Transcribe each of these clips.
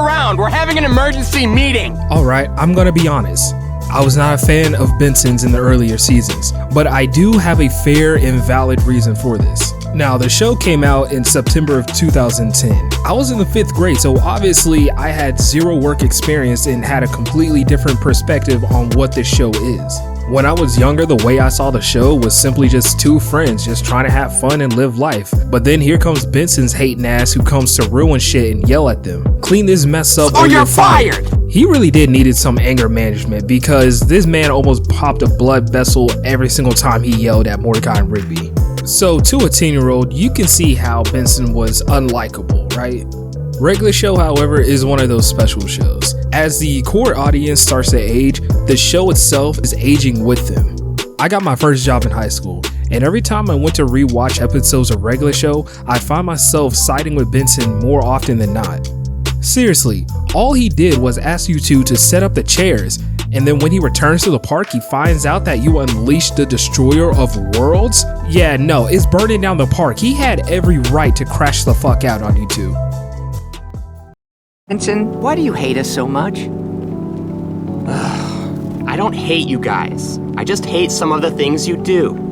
around. We're having an emergency meeting. Alright, I'm gonna be honest. I was not a fan of Benson's in the earlier seasons, but I do have a fair and valid reason for this. Now, the show came out in September of 2010. I was in the 5th grade, so obviously I had zero work experience and had a completely different perspective on what this show is. When I was younger, the way I saw the show was simply just two friends just trying to have fun and live life. But then here comes Benson's hating ass who comes to ruin shit and yell at them. Clean this mess up or you're fired! He really did needed some anger management because this man almost popped a blood vessel every single time he yelled at Mordecai and Rigby. So to a 10-year-old, you can see how Benson was unlikable, right? Regular Show, however, is one of those special shows. As the core audience starts to age, the show itself is aging with them. I got my first job in high school, and every time I went to rewatch episodes of Regular Show, I find myself siding with Benson more often than not. Seriously, all he did was ask you two to set up the chairs, and then when he returns to the park, he finds out that you unleashed the destroyer of worlds? Yeah, no, it's burning down the park. He had every right to crash the fuck out on you two. Benson, why do you hate us so much? I don't hate you guys. I just hate some of the things you do.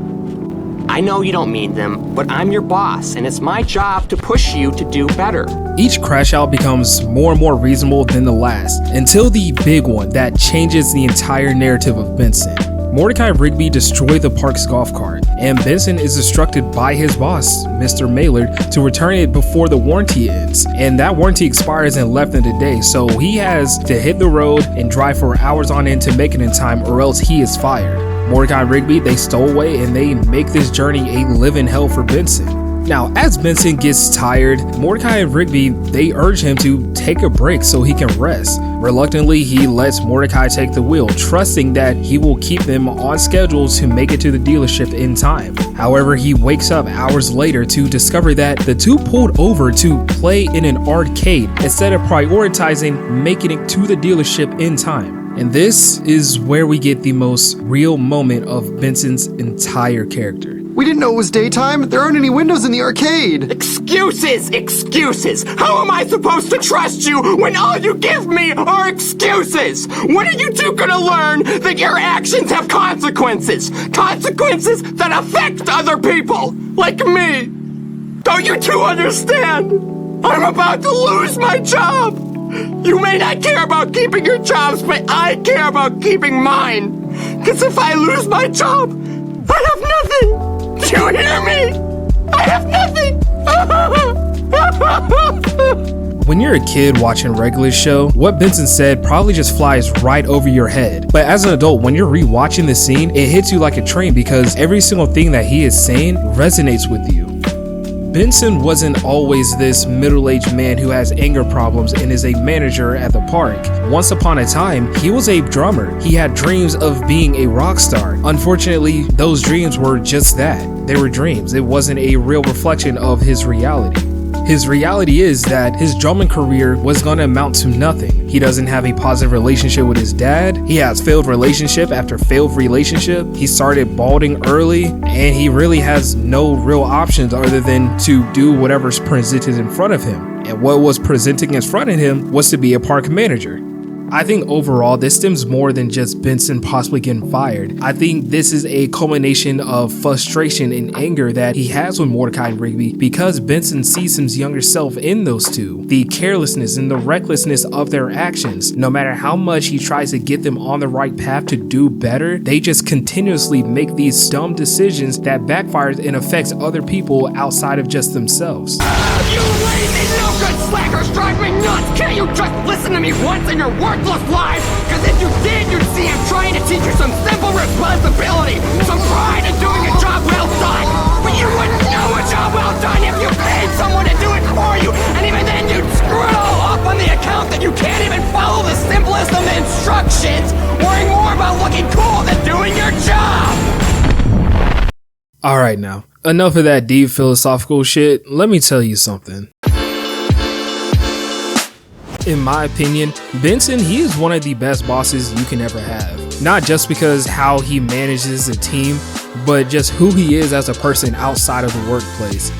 I know you don't mean them, but I'm your boss, and it's my job to push you to do better. Each crash out becomes more and more reasonable than the last, until the big one that changes the entire narrative of Benson. Mordecai and Rigby destroy the park's golf cart, and Benson is instructed by his boss, Mr. Maylard, to return it before the warranty ends. And that warranty expires in less than a day, so he has to hit the road and drive for hours on end to make it in time, or else he is fired. Mordecai and Rigby, they stole away and they make this journey a living hell for Benson. Now, as Benson gets tired, Mordecai and Rigby, they urge him to take a break so he can rest. Reluctantly, he lets Mordecai take the wheel, trusting that he will keep them on schedule to make it to the dealership in time. However, he wakes up hours later to discover that the two pulled over to play in an arcade instead of prioritizing making it to the dealership in time. And this is where we get the most real moment of Benson's entire character. We didn't know it was daytime. There aren't any windows in the arcade. Excuses! Excuses! How am I supposed to trust you when all you give me are excuses? When are you two gonna learn that your actions have consequences? Consequences that affect other people, like me. Don't you two understand? I'm about to lose my job. You may not care about keeping your jobs, but I care about keeping mine. Because if I lose my job, I have nothing. Do you hear me? I have nothing. When you're a kid watching Regular Show, what Benson said probably just flies right over your head. But as an adult, when you're rewatching the scene, it hits you like a train because every single thing that he is saying resonates with you. Benson wasn't always this middle-aged man who has anger problems and is a manager at the park. Once upon a time, he was a drummer. He had dreams of being a rock star. Unfortunately, those dreams were just that. They were dreams. It wasn't a real reflection of his reality. His reality is that his drumming career was going to amount to nothing. He doesn't have a positive relationship with his dad. He has failed relationship after failed relationship. He started balding early, and he really has no real options other than to do whatever's presented in front of him. And what was presenting in front of him was to be a park manager. I think overall this stems more than just Benson possibly getting fired. I think this is a culmination of frustration and anger that he has with Mordecai and Rigby because Benson sees his younger self in those two. The carelessness and the recklessness of their actions. No matter how much he tries to get them on the right path to do better, they just continuously make these dumb decisions that backfires and affects other people outside of just themselves. You lazy no-good slackers drive me nuts! Can't you just listen to me once in your worthless life? Cause if you did, you'd see I'm trying to teach you some simple responsibility, some pride in doing a job well done. But you wouldn't know a job well done if you paid someone to do it for you, and even then you'd screw it all up on the account that you can't even follow the simplest of instructions, worrying more about looking cool than doing your job! Alright now, enough of that deep philosophical shit. Let me tell you something. In my opinion, Benson, he is one of the best bosses you can ever have. Not just because how he manages a team, but just who he is as a person outside of the workplace.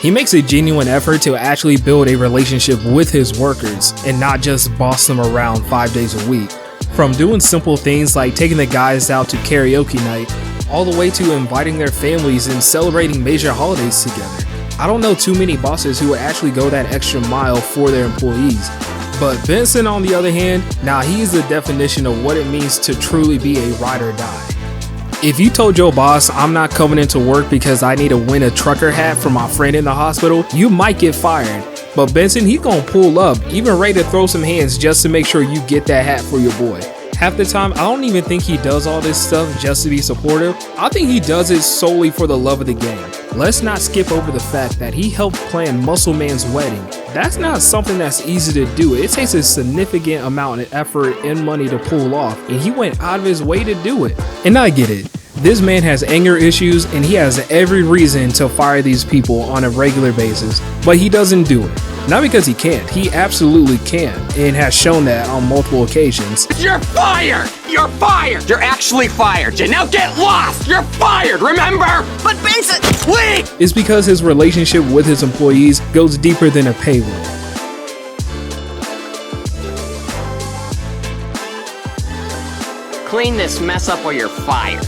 He makes a genuine effort to actually build a relationship with his workers and not just boss them around 5 days a week. From doing simple things like taking the guys out to karaoke night, all the way to inviting their families and celebrating major holidays together. I don't know too many bosses who would actually go that extra mile for their employees. But Benson, on the other hand, he is the definition of what it means to truly be a ride or die. If you told your boss, I'm not coming into work because I need to win a trucker hat for my friend in the hospital, you might get fired. But Benson, he's gonna pull up, even ready to throw some hands just to make sure you get that hat for your boy. Half the time, I don't even think he does all this stuff just to be supportive. I think he does it solely for the love of the game. Let's not skip over the fact that he helped plan Muscle Man's wedding. That's not something that's easy to do. It takes a significant amount of effort and money to pull off, and he went out of his way to do it. And I get it. This man has anger issues and he has every reason to fire these people on a regular basis, but he doesn't do it. Not because he can't, he absolutely can, and has shown that on multiple occasions. You're fired! You're fired! You're actually fired! You now get lost! You're fired, remember? But Benson, leave! It's because his relationship with his employees goes deeper than a payroll. Clean this mess up or you're fired.